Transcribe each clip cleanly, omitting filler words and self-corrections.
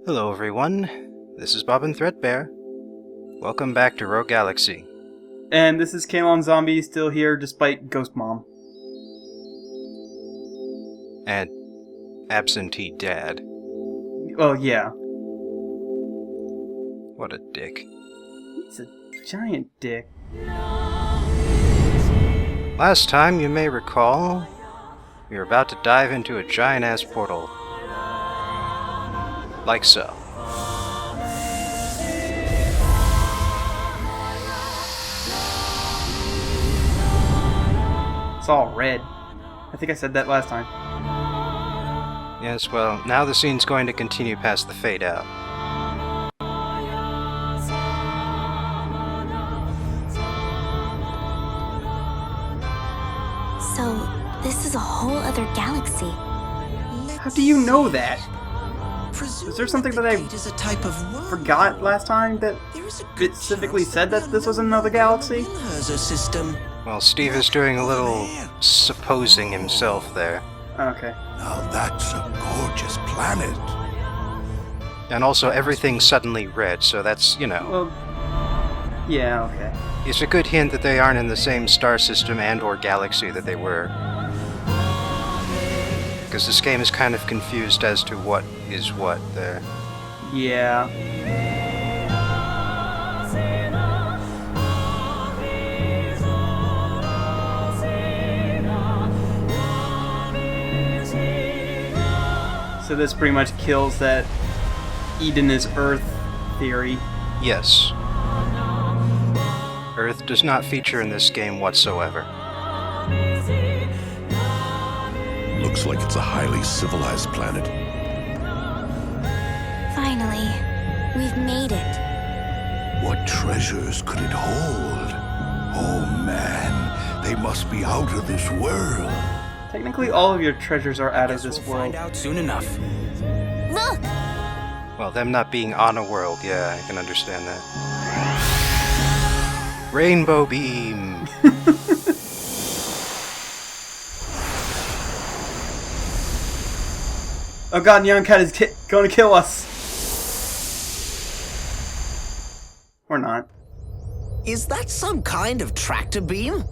Hello everyone, this is Bob and Threadbare. Welcome back to Rogue Galaxy. And this is Kalon Zombie, still here despite Ghost Mom. And absentee dad. Oh yeah. What a dick. He's a giant dick. Last time, you may recall, we were about to dive into a giant-ass portal. Like so. It's all red. I think I said that last time. Yes, well, now the scene's going to continue past the fade out. So, this is a whole other galaxy. How do you know that? Is there something that I forgot last time that it specifically said that this was another galaxy? Well, Steve is doing a little supposing himself there. Okay. Now that's a gorgeous planet. And also, everything's suddenly red, so that's, you know... Well, yeah, okay. It's a good hint that they aren't in the same star system and or galaxy that they were. Because this game is kind of confused as to what is what there. Yeah. So this pretty much kills that Eden is Earth theory. Yes. Earth does not feature in this game whatsoever. Looks like it's a highly civilized planet. Finally, we've made it. What treasures could it hold? Oh man, they must be out of this world. Technically, all of your treasures are out of this We'll world. find out soon enough. Look! Well, them not being on a world, yeah, I can understand that. Rainbow beam! Oh god, Neon Cat is going to kill us! Or not. Is that some kind of tractor beam?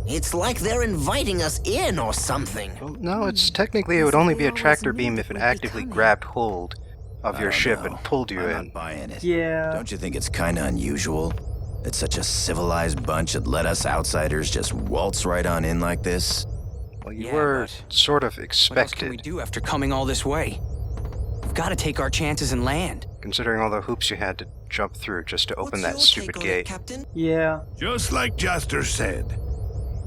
It's like they're inviting us in or something. Well, no, it's technically it would only be a tractor beam if it actively grabbed hold of your ship and pulled you I'm in. not buying it. Yeah. Don't you think it's kind of unusual that such a civilized bunch would let us outsiders just waltz right on in like this? Well, you Yeah, were but sort of What else can we expected, do after coming all this way? We've got to take our chances and land. considering all the hoops you had to jump through just to open that stupid gate. Captain? Yeah. Just like Jaster said.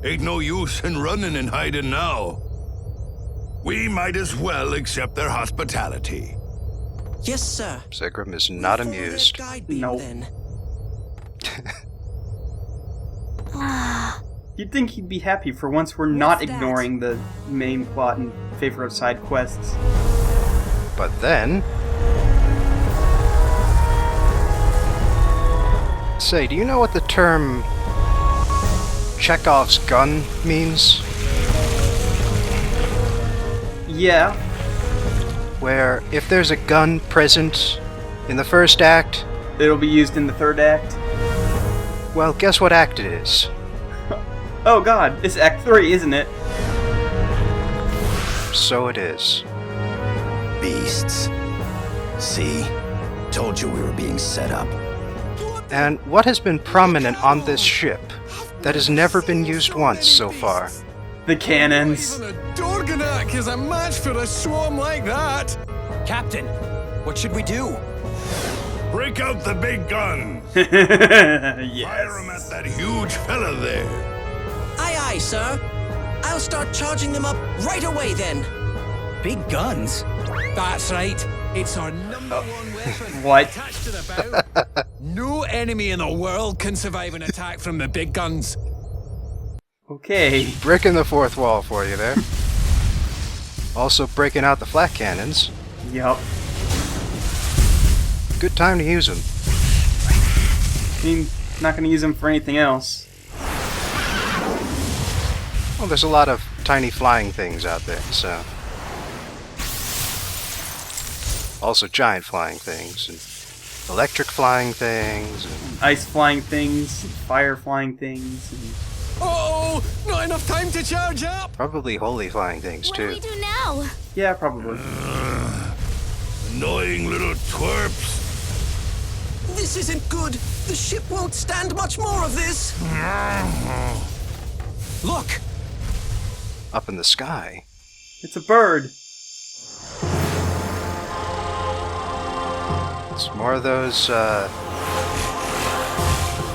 Ain't no use in running and hiding now. We might as well accept their hospitality. Yes, sir. Segram is not Follow their amused. guide beam, Nope. then. You'd think he'd be happy for once we're not ignoring the main plot in favor of side quests. But then... Say, do you know what the term Chekhov's gun means? Yeah. Where if there's a gun present in the first act, It'll be used in the third act. well, guess what act it is? Oh god, it's Act 3, isn't it? So it is. Beasts. See? Told you we were being set up. And what has been prominent on this ship that has never been used once so far? The cannons. Even a Dorganak is a match for a swarm like that. Captain, what should we do? Break out the big gun. Fire 'em Yes. at that huge fella there. Aye, aye, sir. I'll start charging them up right away, then. Big guns? That's right. It's our number one weapon. What? Attached to the bow. No enemy in the world can survive an attack from the big guns. Okay. Breaking the fourth wall for you there. Also breaking out the flak cannons. Yup. Good time to use them. I mean, not gonna use them for anything else. Well, there's a lot of tiny flying things out there, so... Also giant flying things, and electric flying things, and Ice flying things, fire flying things. And... Oh, not enough time to charge up! probably holy flying things What do too. we do now? yeah, probably. Annoying little twerps. This isn't good. The ship won't stand much more of this. Look! Up in the sky. It's a bird. It's more of those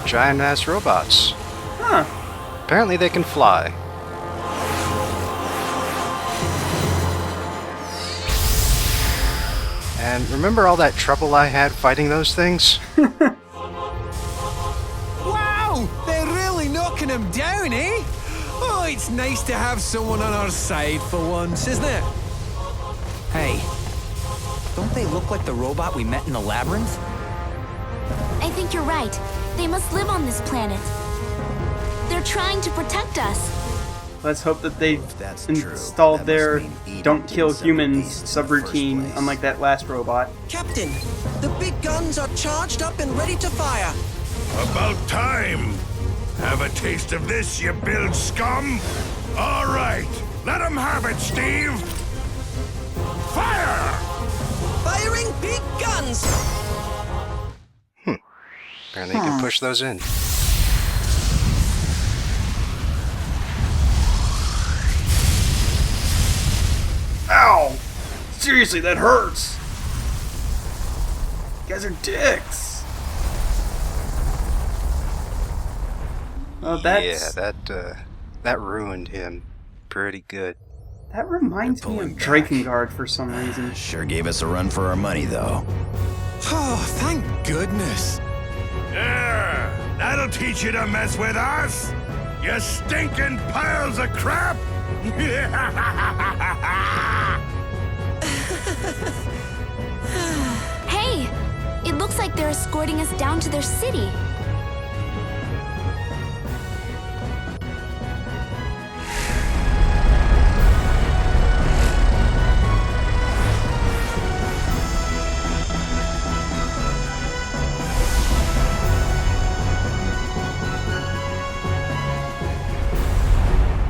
giant ass robots. Huh. Apparently they can fly. And remember all that trouble I had fighting those things? Wow! They're really knocking him down, eh? Oh, it's nice to have someone on our side for once, isn't it? Hey, don't they look like the robot we met in the labyrinth? I think you're right. They must live on this planet. They're trying to protect us. Let's hope that they that's true, installed that their must mean Eden don't didn't kill send the humans beasts in the first subroutine, place. unlike that last robot. Captain, the big guns are charged up and ready to fire. About time. Have a taste of this, you bilge scum. All right, let 'em have it, Steve. Fire! Firing big guns. Apparently you can push those in. Ow! Seriously, that hurts! You guys are dicks! Oh, that's... Yeah, that ruined him pretty good. That reminds me of pulling back. Drakengard for some reason. Sure gave us a run for our money, though. Oh, thank goodness. Yeah, that'll teach you to mess with us. You stinking piles of crap. Hey! It looks like they're escorting us down to their city.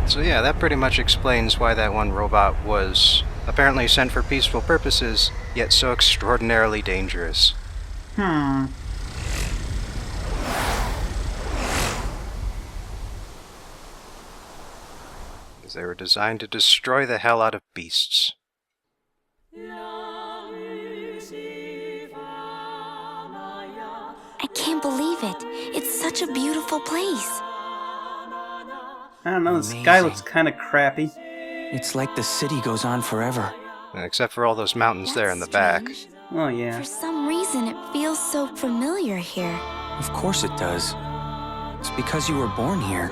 So yeah, that pretty much explains why that one robot was apparently sent for peaceful purposes, yet so extraordinarily dangerous. Because they were designed to destroy the hell out of beasts. I can't believe it. It's such a beautiful place. I don't know, the sky Amazing. looks kind of crappy. It's like the city goes on forever. Except for all those mountains there in the That's back. strange. Oh yeah. For some reason, it feels so familiar here. Of course it does. It's because you were born here.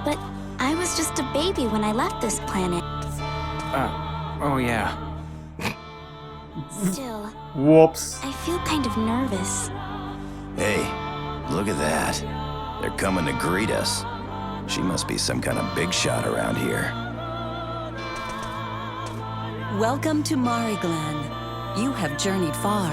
But I was just a baby when I left this planet. Oh yeah. Still, Whoops. I feel kind of nervous. Hey, look at that. They're coming to greet us. She must be some kind of big shot around here. Welcome to Mariglan. You have journeyed far.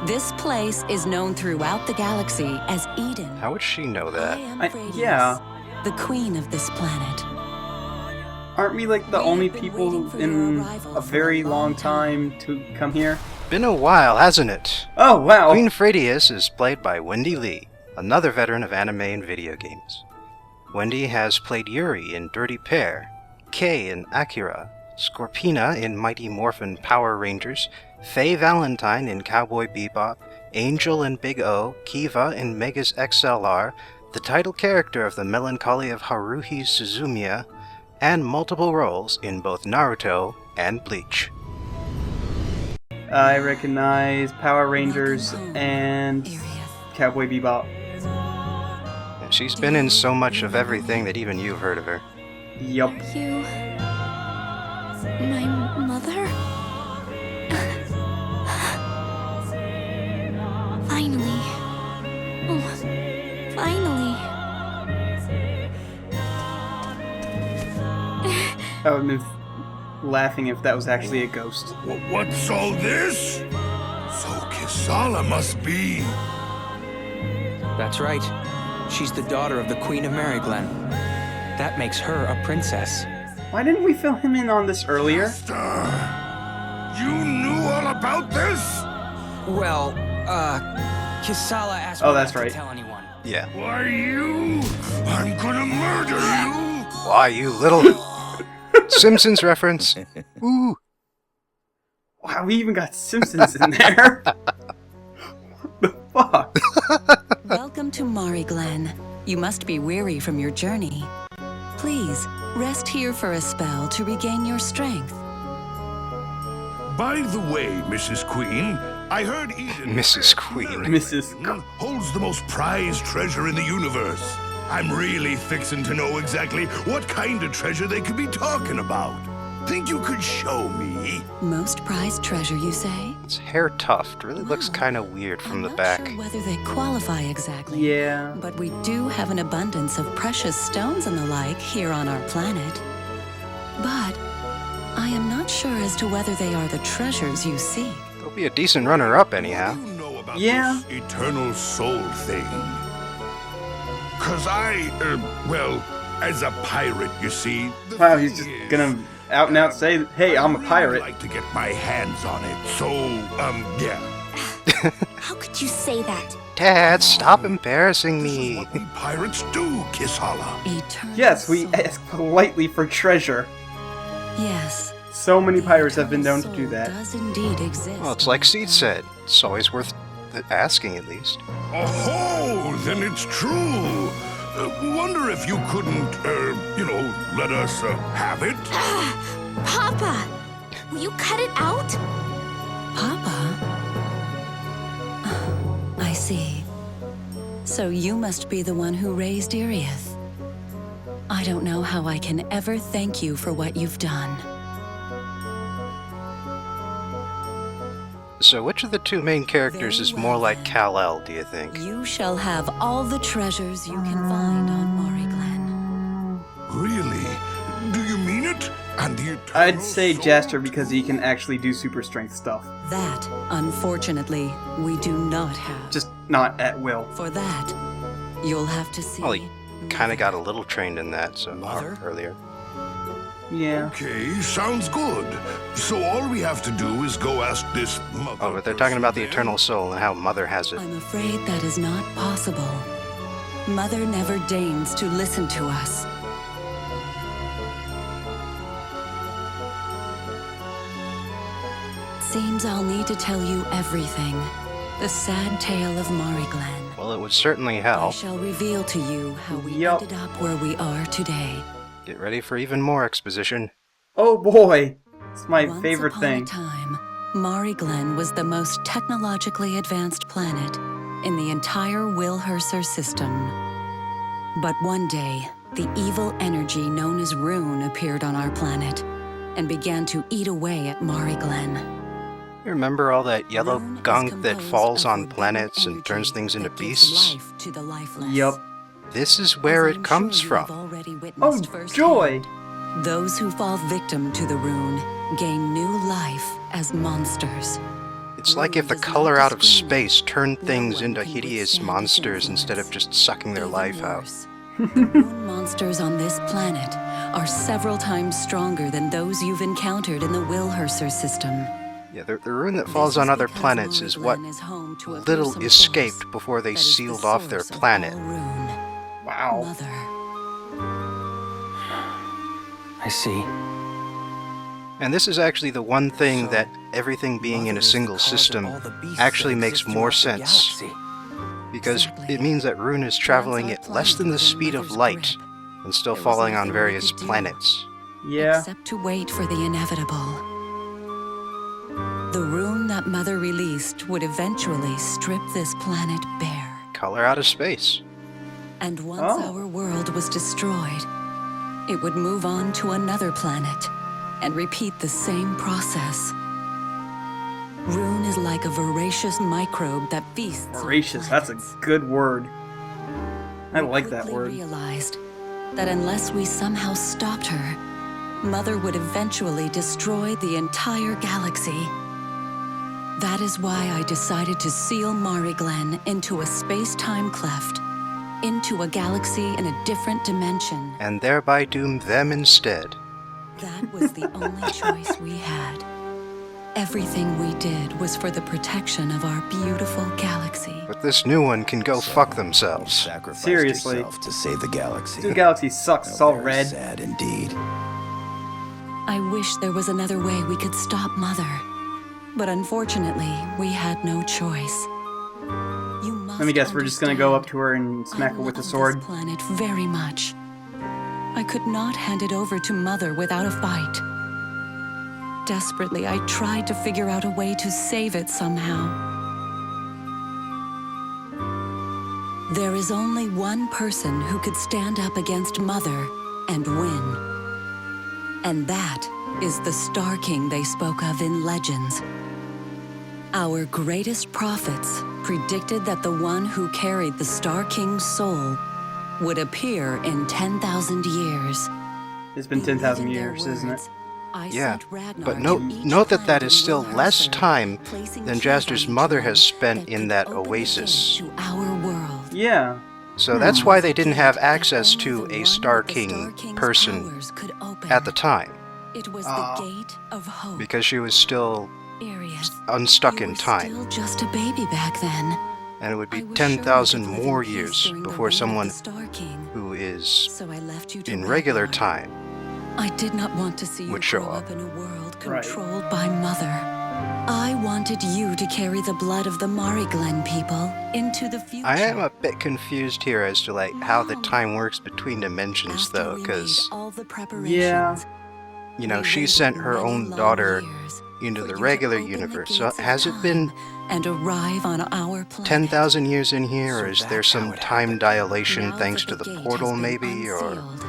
This place is known throughout the galaxy as Eden. How would she know I that? am Freedia, Yeah. the queen of this planet. Aren't we like the We only have been people waiting for your in arrival a for very a long long time to come here? Been a while, hasn't it? Oh, wow. Queen Freedia is played by Wendy Lee, another veteran of anime and video games. Wendy has played Yuri in Dirty Pair, Kay in Akira, Scorpina in Mighty Morphin Power Rangers, Faye Valentine in Cowboy Bebop, Angel in Big O, Kiva in Megas XLR, the title character of the Melancholy of Haruhi Suzumiya, and multiple roles in both Naruto and Bleach. I recognize Power Rangers and Cowboy Bebop. And she's been in so much of everything that even you've heard of her. Yup. You... my mother? Finally. Oh, finally. I would have been laughing if that was actually a ghost. What's all this? Kisala must be. That's right. She's the daughter of the Queen of Mariglen. That makes her a princess. Why didn't we fill him in on this earlier? You knew all about this? Well, Kisala asked Oh, me that's not right. to tell anyone. Yeah. Why you? I'm gonna murder you! Why, you little... Simpsons reference. Ooh. Wow, we even got Simpsons in there. What the fuck? Welcome to Mariglen. You must be weary from your journey. Please, rest here for a spell to regain your strength. By the way, Mrs. Queen, I heard Eden... Mrs. Queen. Mrs. holds the most prized treasure in the universe. I'm really fixin' to know exactly what kind of treasure they could be talking about. Think you could show me? Most prized treasure, you say? Its hair tuft really looks kind of weird from the I'm back. not sure whether they qualify exactly. Yeah. But we do have an abundance of precious stones and the like here on our planet. But I am not sure as to whether they are the treasures you seek. They'll be a decent runner-up anyhow. You know about Yeah. this eternal soul thing? 'Cause well, as a pirate, you see... the Wow, he's thing just is, gonna out and out say, hey, I'm a I'd pirate. like to get my hands on it, so, yeah. How could you say that? Dad, stop embarrassing me. What we pirates do, Kisala. Eternal Yes, we soul. ask politely for treasure. Yes. So many the pirates have been known eternal to do soul that. Does indeed exist. Well, it's like Seed said. It's always worth asking, at least. Oh, then it's true. Wonder if you couldn't, let us have it? Papa! Will you cut it out? Papa? I see. So you must be the one who raised Iriath. I don't know how I can ever thank you for what you've done. So which of the two main characters Very is well, more like then. Kal-El, do you think? You shall have all the treasures you can find on Mariglen. Really? Do you mean it? And the eternal I'd say soul? Jaster because he can actually do super strength stuff. That, unfortunately, we do not have. Just not at will. For that, you'll have to see. Well, he kind of got a little trained in that Mother? earlier. Yeah. Okay, sounds good. So all we have to do is go ask this mother. Oh, but they're talking about the person eternal soul and how Mother has it. I'm afraid that is not possible. Mother never deigns to listen to us. Seems I'll need to tell you everything. The sad tale of Mariglen. Well, it would certainly I help. shall reveal to you how we Yup. ended up where we are today. Get ready for even more exposition. Oh boy! It's my Once favorite upon thing. a time, Mariglen was the most technologically advanced planet in the entire Wilherser system. But one day, the evil energy known as Rune appeared on our planet and began to eat away at Mariglen. You remember all that yellow Rune is gunk that composed falls of on forbidden planets and energy turns things into that gives beasts? life to the lifeless. Yup. This is where As it I'm comes sure you have from. already Oh, witnessed firsthand, joy! those who fall victim to the rune gain new life as monsters. It's like if the does not color out of discriminate. space turned No things one into can hideous withstand its monsters instead of influence. just sucking their Even life out. worse, the rune monsters on this planet are several times stronger than those you've encountered in the Wilherser system. Yeah, the rune that This falls on is other because planets is what Mariglen is home to a little fearsome escaped force before they that is the sealed off their source of planet. all rune. Wow. Mother. I see. And this is actually the one thing that everything being in a single system actually makes more sense. Because Exactly. it means that Rune is traveling Once at our less than the planet was in speed of Mother's light grip, and still there was falling on nothing we various could do. planets. Yeah. Except to wait for the inevitable. The rune that Mother released would eventually strip this planet bare. Color out of space. And once Oh. our world was destroyed, it would move on to another planet and repeat the same process. Rune is like a voracious microbe that feasts on Voracious, that's a planets. good word. I like that Quickly word. realized that unless we somehow stopped her, Mother would eventually destroy the entire galaxy. That is why I decided to seal Mari Glen into a space-time cleft, into a galaxy in a different dimension. And thereby doom them instead. That was the only choice we had. Everything we did was for the protection of our beautiful galaxy. But this new one can go fuck themselves. Sacrificed Seriously. yourself to save the galaxy. This galaxy sucks. It's all Very red. Sad indeed. I wish there was another way we could stop Mother. But unfortunately, we had no choice. You must Let me guess, we're just gonna go up understand. to her and smack her with I a love sword. this planet very much. I could not hand it over to Mother without a fight. Desperately, I tried to figure out a way to save it somehow. There is only one person who could stand up against Mother and win. And that is the Star King they spoke of in legends. Our greatest prophets predicted that the one who carried the Star King's soul would appear in 10,000 years. It's been 10,000 years, isn't it? Yeah, but note that that is still less time than Jaster's mother has spent in that oasis. To our world. Yeah. So that's why they didn't have access to a Star King person at the time, It was the gate of hope. because she was still Arius, unstuck you in were time, still just a baby back then. and it would be I was sure we 10,000 could live in more peace years during the before reign of someone the Star King. who is So I left you to in regular Ragnar. time I did not want to see you would show grow up. up in a world Right. controlled by Mother. I wanted you to carry the blood of the Mari Glen people into the future. I am a bit confused here as to like how the time works between dimensions After though, we because made all the preparations, Yeah. you know we she waited sent her many own long daughter years into for the you to regular open the universe. So gates of has it time been and arrive on our planet? 10,000 years in here, or So is there that's how some it time happened. dilation Now thanks that to the gate portal has been maybe, or unsealed,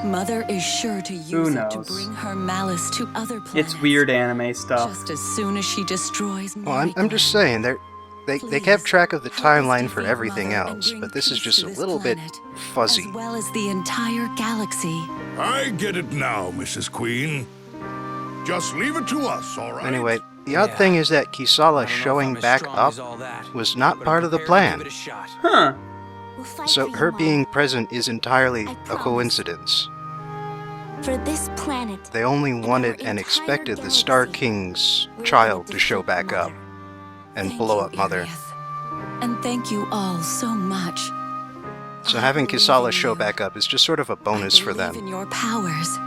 Mother is sure to Who use it to knows? bring her malice to other planets. It's weird anime stuff. Just as soon as she destroys well, I'm Mari just Glen. saying they Please, kept track of the help us timeline for defeat everything Mother and else, bring but this is peace just to a this little bit planet, fuzzy. as well as the entire galaxy. I get it now, Mrs. Queen. Just leave it to us, all right? Anyway, the odd Yeah. thing is that Kisala I don't know if showing I'm as back strong up as all that, was not but part I'm of the prepared to plan. give it a shot. Huh. We'll fight So for you, her Mom. being present is entirely I a promise. coincidence. For this planet. They only and wanted our and entire expected the Star galaxy, King's we're child gonna to show defeat back up Mother. and Thank blow you, up Mother. Arius. And thank you all so much. So I having believe Kisala in show you. back up is just sort of a bonus for I believe them. in your powers.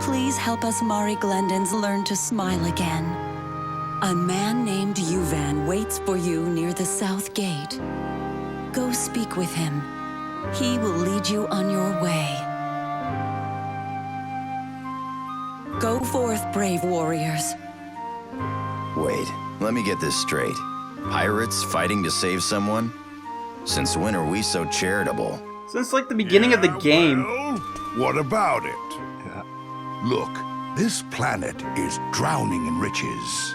Please help us Mari Glendons learn to smile again. A man named Yuvan waits for you near the South Gate. Go speak with him. He will lead you on your way. Go forth, brave warriors. Wait, let me get this straight. Pirates fighting to save someone? Since when are we so charitable? Since like the beginning of the Yeah, game. Well, what about it? Yeah. Look, this planet is drowning in riches.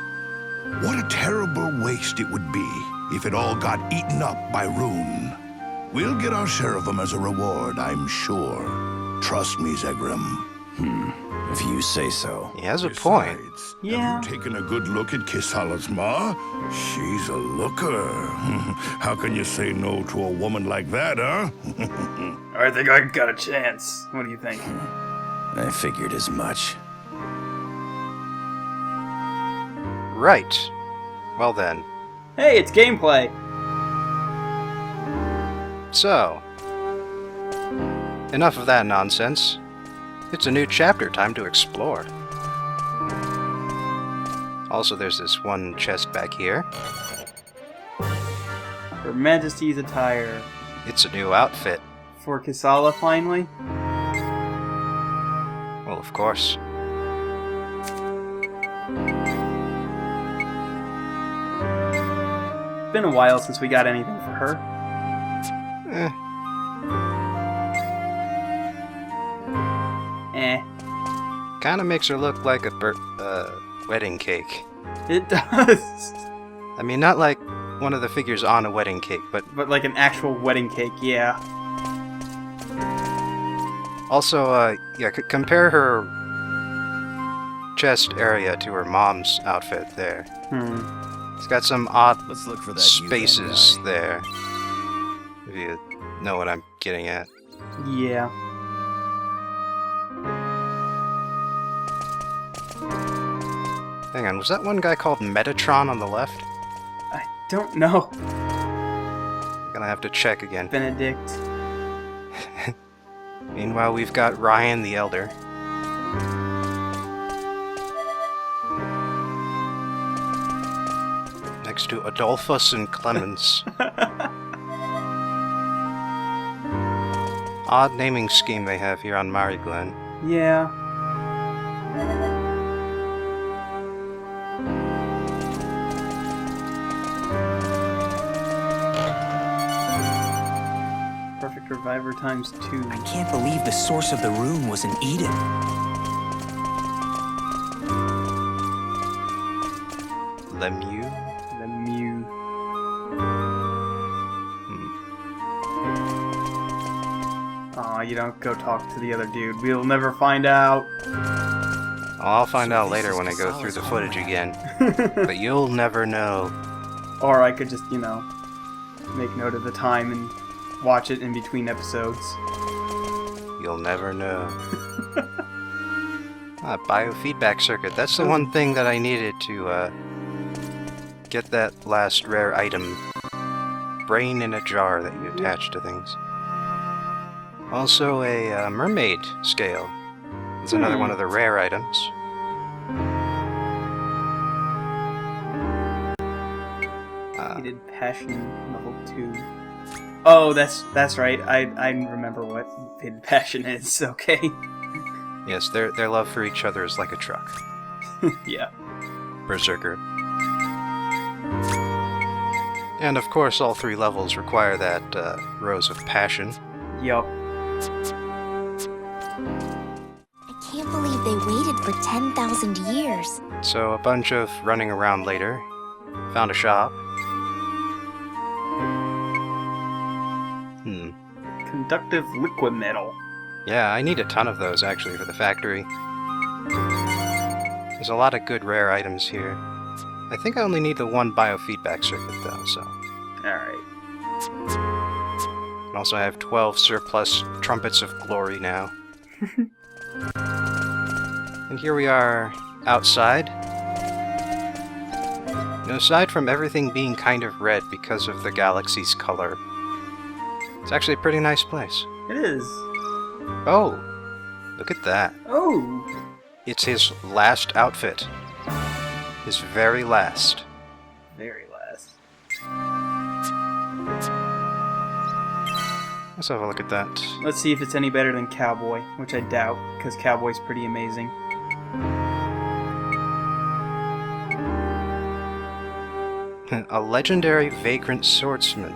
What a terrible waste it would be if it all got eaten up by Rune. We'll get our share of them as a reward, I'm sure. Trust me, Zegrim. If you say so. He has a point. Besides, Yeah. have you taken a good look at Kisala's ma? She's a looker. How can you say no to a woman like that, huh? I think I got a chance. What do you think? I figured as much. Right. Well then. Hey, it's gameplay. So, enough of that nonsense. It's a new chapter, time to explore. Also, there's this one chest back here. Her Majesty's attire. It's a new outfit. For Kisala, finally. Well, of course. It's been a while since we got anything for her. Eh. Kinda makes her look like a wedding cake. It does. I mean, not like one of the figures on a wedding cake, but But like an actual wedding cake, yeah. also, yeah, compare her chest area to her mom's outfit there. It's got some odd Let's look for that spaces U-bend there. If you know what I'm getting at. Yeah. Hang on, was that one guy called Metatron on the left? I don't know. I'm gonna have to check again. Benedict. Meanwhile, we've got Ryan the Elder. Next to Adolphus and Clemens. Odd naming scheme they have here on Mari Glen. Yeah. Perfect Reviver times 2. I can't believe the source of the rune was in Eden. Lemieux? Lemieux. Aw, you don't go talk to the other dude. We'll never find out. I'll find out later when I go through the footage again. But you'll never know. Or I could just, you know, make note of the time and watch it in between episodes. You'll never know. Biofeedback circuit. That's the one thing that I needed to get that last rare item. Brain in a jar that you attach to things. Also a mermaid scale. It's another one of the rare items. Hated Passion level 2. Oh, that's right. I remember what Hated Passion is. Okay. Yes, their love for each other is like a truck. Yeah. Berserker. And of course, all 3 levels require that Rose of Passion. Yup. I can't believe they waited for 10,000 years. So a bunch of running around later. Found a shop. Conductive liquid metal. Yeah, I need a ton of those actually for the factory. There's a lot of good rare items here. I think I only need the one biofeedback circuit though, so. Alright. And also I have 12 surplus Trumpets of Glory now. And here we are outside. You know, aside from everything being kind of red because of the galaxy's color, it's actually a pretty nice place. It is. Oh, look at that. Oh. It's his last outfit. His very last. Very last. Let's have a look at that. Let's see if it's any better than Cowboy, which I doubt, because Cowboy's pretty amazing. A legendary vagrant swordsman.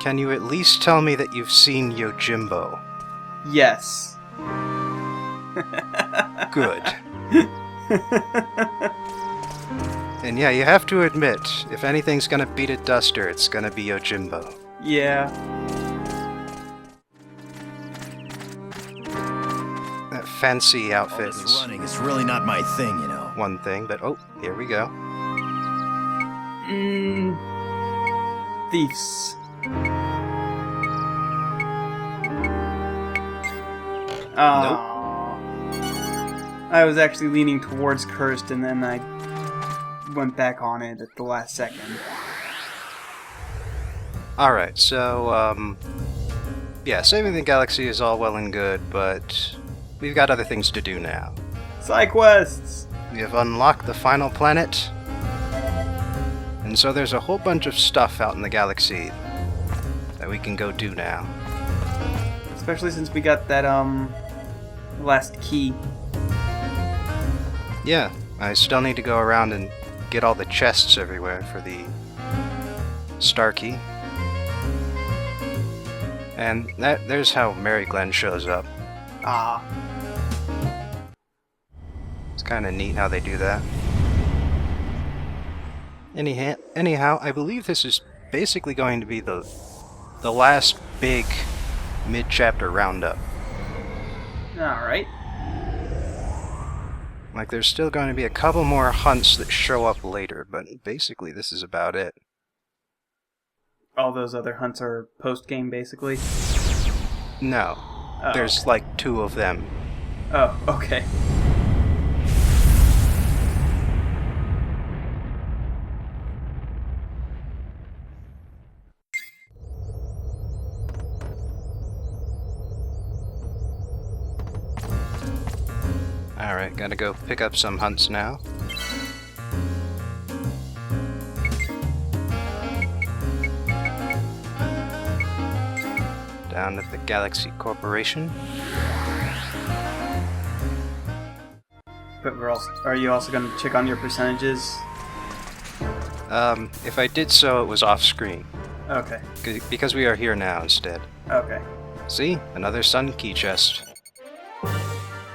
Can you at least tell me that you've seen Yojimbo? Yes. Good. And yeah, you have to admit, if anything's gonna beat a duster, it's gonna be Yojimbo. Yeah. That fancy outfit This is running is really not my thing, you know. one thing, but oh, here we go. Thieves. I was actually leaning towards Cursed, and then I went back on it at the last second. Alright, so, yeah, saving the galaxy is all well and good, but we've got other things to do now. Side quests! We have unlocked the final planet, and so there's a whole bunch of stuff out in the galaxy that we can go do now. Especially since we got that, last key. Yeah, I still need to go around and get all the chests everywhere for the star key. And there's how Mary Glenn shows up. Ah. It's kind of neat how they do that. Anyhow, I believe this is basically going to be the last big mid-chapter roundup. Alright. Like, there's still going to be a couple more hunts that show up later, but basically this is about it. All those other hunts are post-game, basically? No. Oh, There's okay. like 2 of them. Oh, okay. Alright, gotta go pick up some hunts now. Down at the Galaxy Corporation. But are you also going to check on your percentages? If I did so, it was off-screen. Okay. Because we are here now instead. Okay. See? Another sun key chest.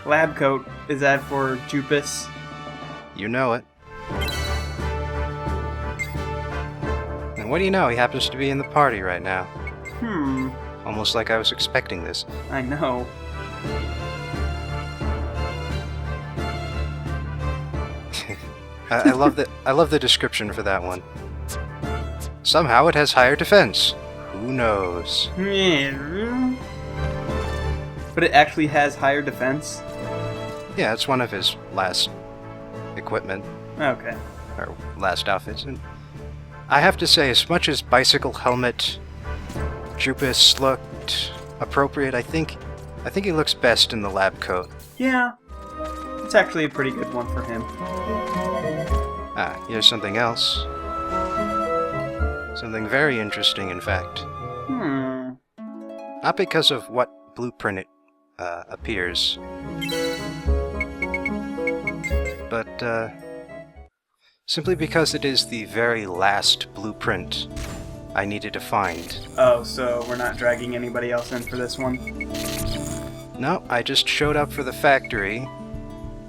Lab coat, is that for Jupus? You know it. And what do you know? He happens to be in the party right now. Almost like I was expecting this. I know. I love the description for that one. Somehow it has higher defense. Who knows? But it actually has higher defense? Yeah, it's one of his last equipment. Okay. Or last outfits. And I have to say, as much as Bicycle Helmet Jupus looked appropriate, I think he looks best in the lab coat. Yeah. It's actually a pretty good one for him. Ah, here's something else. Something very interesting, in fact. Not because of what blueprint it appears, but simply because it is the very last blueprint I needed to find. Oh, so we're not dragging anybody else in for this one? No, I just showed up for the factory,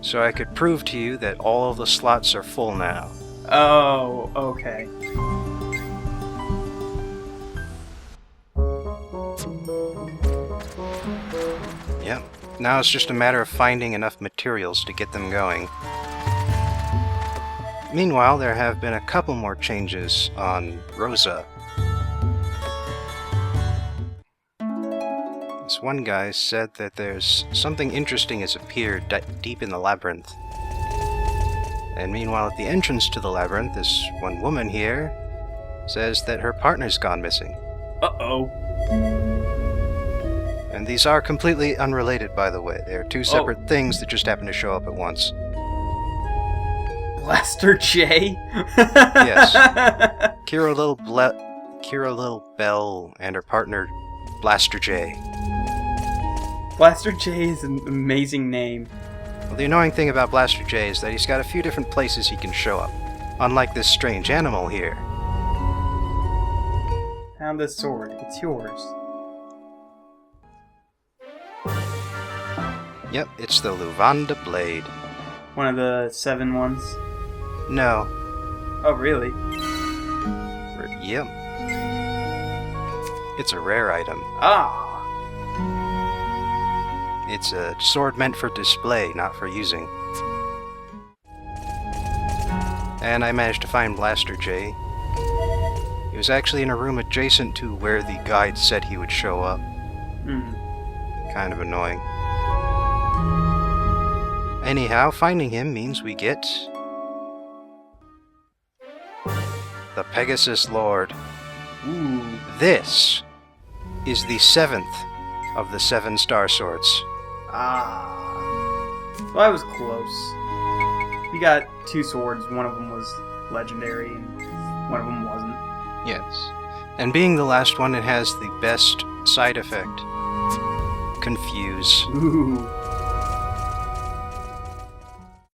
so I could prove to you that all of the slots are full now. Oh, okay. Yep. Now it's just a matter of finding enough materials to get them going. Meanwhile, there have been a couple more changes on Rosa. This one guy said that there's something interesting has appeared deep in the labyrinth. And meanwhile, at the entrance to the labyrinth, this one woman here says that her partner's gone missing. Uh-oh. And these are completely unrelated, by the way. They're 2 separate things that just happen to show up at once. Blaster J? Yes. Kira Little Bell and her partner, Blaster J. Blaster J is an amazing name. Well, the annoying thing about Blaster J is that he's got a few different places he can show up. Unlike this strange animal here. Found this sword. It's yours. Yep, it's the Luvanda Blade. One of the 7 ones? No. Oh, really? Yep. It's a rare item. Ah! It's a sword meant for display, not for using. And I managed to find Blaster J. He was actually in a room adjacent to where the guide said he would show up. Kind of annoying. Anyhow, finding him means we get the Pegasus Lord. Ooh. This is the 7th of the 7 Star Swords. Ah. Well, I was close. You got 2 swords. One of them was legendary, and one of them wasn't. Yes. And being the last one, it has the best side effect. Confuse. Ooh.